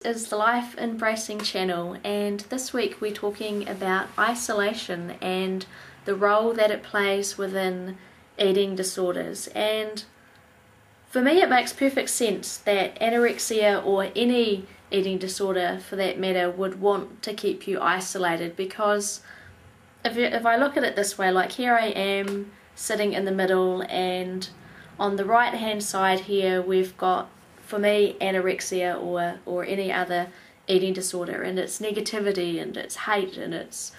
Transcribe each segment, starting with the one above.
is the Life Embracing channel, and this week we're talking about isolation and the role that it plays within eating disorders. And for me it makes perfect sense that anorexia, or any eating disorder for that matter, would want to keep you isolated, because if I look at it this way, like here I am sitting in the middle, and on the right hand side here we've got, for me, anorexia or any other eating disorder, and it's negativity and it's hate and it's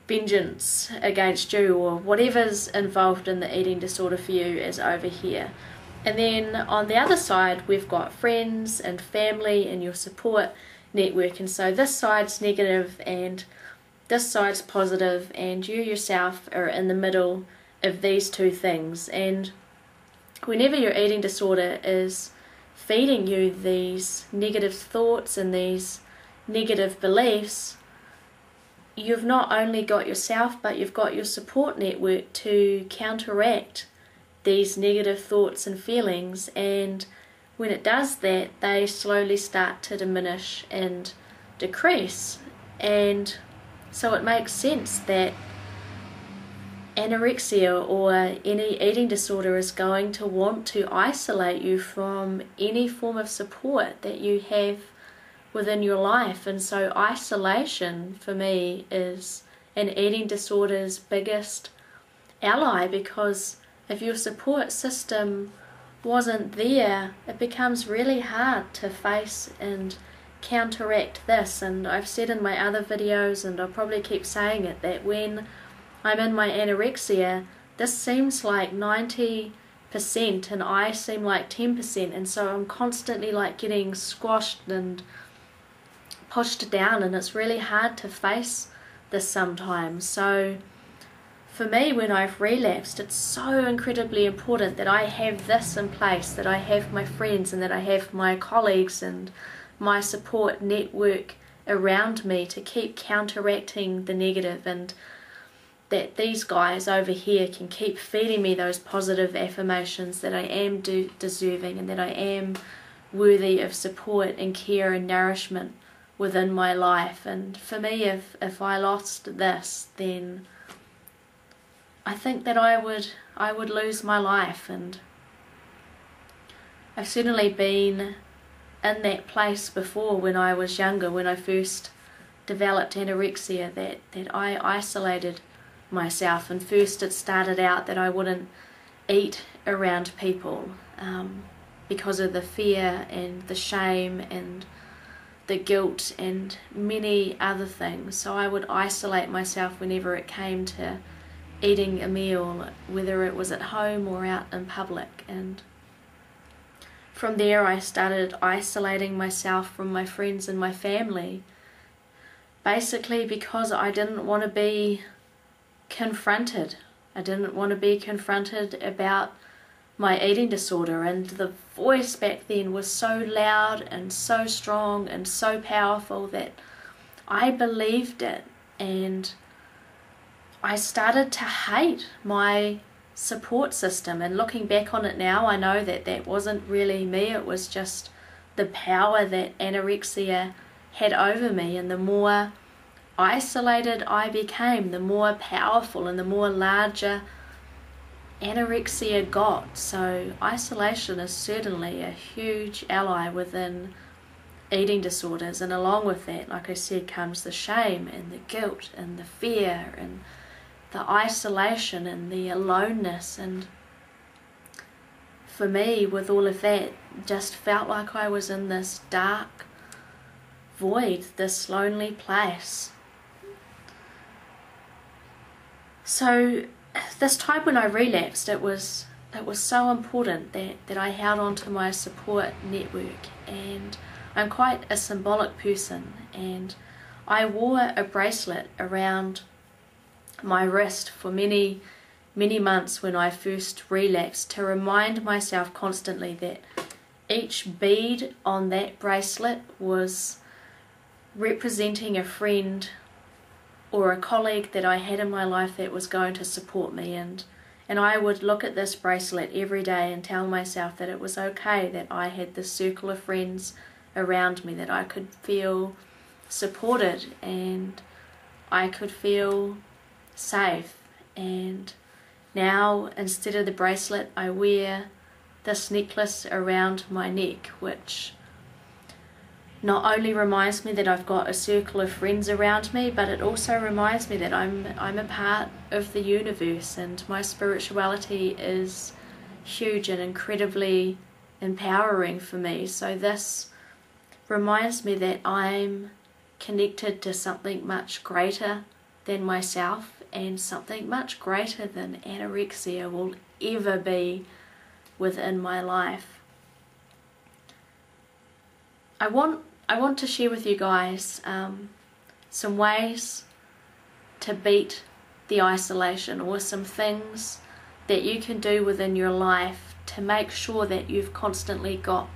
vengeance against you, or whatever's involved in the eating disorder for you is over here. And then on the other side we've got friends and family and your support network, and so this side's negative and this side's positive, and you yourself are in the middle of these two things. And whenever your eating disorder is feeding you these negative thoughts and these negative beliefs, you've not only got yourself, but you've got your support network to counteract these negative thoughts and feelings. And when it does that, they slowly start to diminish and decrease. And so it makes sense that anorexia or any eating disorder is going to want to isolate you from any form of support that you have within your life. And so isolation for me is an eating disorder's biggest ally, because if your support system wasn't there, it becomes really hard to face and counteract this. And I've said in my other videos, and I'll probably keep saying it, that when I'm in my anorexia, this seems like 90% and I seem like 10%, and so I'm constantly like getting squashed and pushed down, and it's really hard to face this sometimes. So for me, when I've relapsed, it's so incredibly important that I have this in place, that I have my friends and that I have my colleagues and my support network around me to keep counteracting the negative, and that these guys over here can keep feeding me those positive affirmations that I am deserving, and that I am worthy of support and care and nourishment within my life. And for me, if I lost this, then I think that I would lose my life. And I've certainly been in that place before when I was younger, when I first developed anorexia, that I isolated myself. And first it started out that I wouldn't eat around people because of the fear and the shame and the guilt and many other things. So I would isolate myself whenever it came to eating a meal, whether it was at home or out in public. And from there I started isolating myself from my friends and my family, basically because I didn't want to be confronted. I didn't want to be confronted about my eating disorder, and the voice back then was so loud and so strong and so powerful that I believed it, and I started to hate my support system. And looking back on it now, I know that that wasn't really me, it was just the power that anorexia had over me. And the more isolated I became, the more powerful and the more larger anorexia got. So isolation is certainly a huge ally within eating disorders, and along with that, like I said, comes the shame and the guilt and the fear and the isolation and the aloneness. And for me, with all of that, just felt like I was in this dark void, this lonely place. So this time when I relapsed, it was so important that I held on to my support network. And I'm quite a symbolic person, and I wore a bracelet around my wrist for many months when I first relapsed, to remind myself constantly that each bead on that bracelet was representing a friend or a colleague that I had in my life that was going to support me. And I would look at this bracelet every day and tell myself that it was okay that I had this circle of friends around me, that I could feel supported and I could feel safe. And now, instead of the bracelet, I wear this necklace around my neck, which not only reminds me that I've got a circle of friends around me, but it also reminds me that I'm a part of the universe, and my spirituality is huge and incredibly empowering for me. So this reminds me that I'm connected to something much greater than myself, and something much greater than anorexia will ever be within my life. I want to share with you guys some ways to beat the isolation, or some things that you can do within your life to make sure that you've constantly got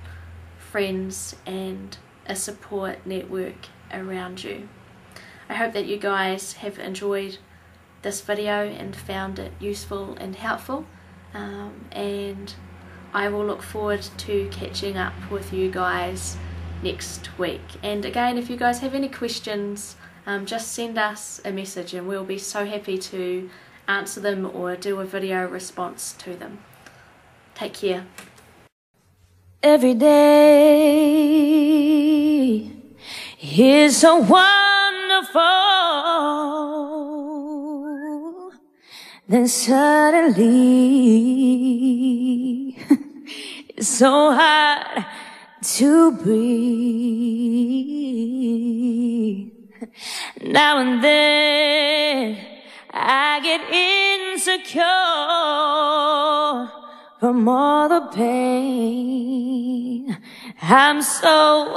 friends and a support network around you. I hope that you guys have enjoyed this video and found it useful and helpful, and I will look forward to catching up with you guys next week. And again, if you guys have any questions, just send us a message and we'll be so happy to answer them or do a video response to them. Take care. Every day is so wonderful, then suddenly it's so hard to breathe. Now and then I get insecure from all the pain. I'm so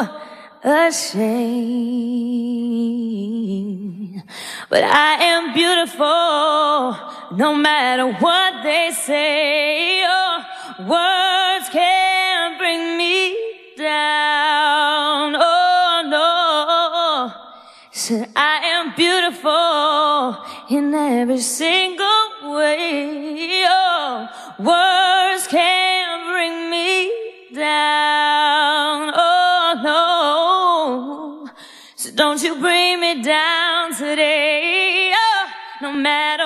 ashamed, but I am beautiful no matter what they say. Oh, words can't bring me down. Oh no, said I am beautiful in every single way. Oh, words can't bring me down. Oh no, so don't you bring me down today. Oh, no matter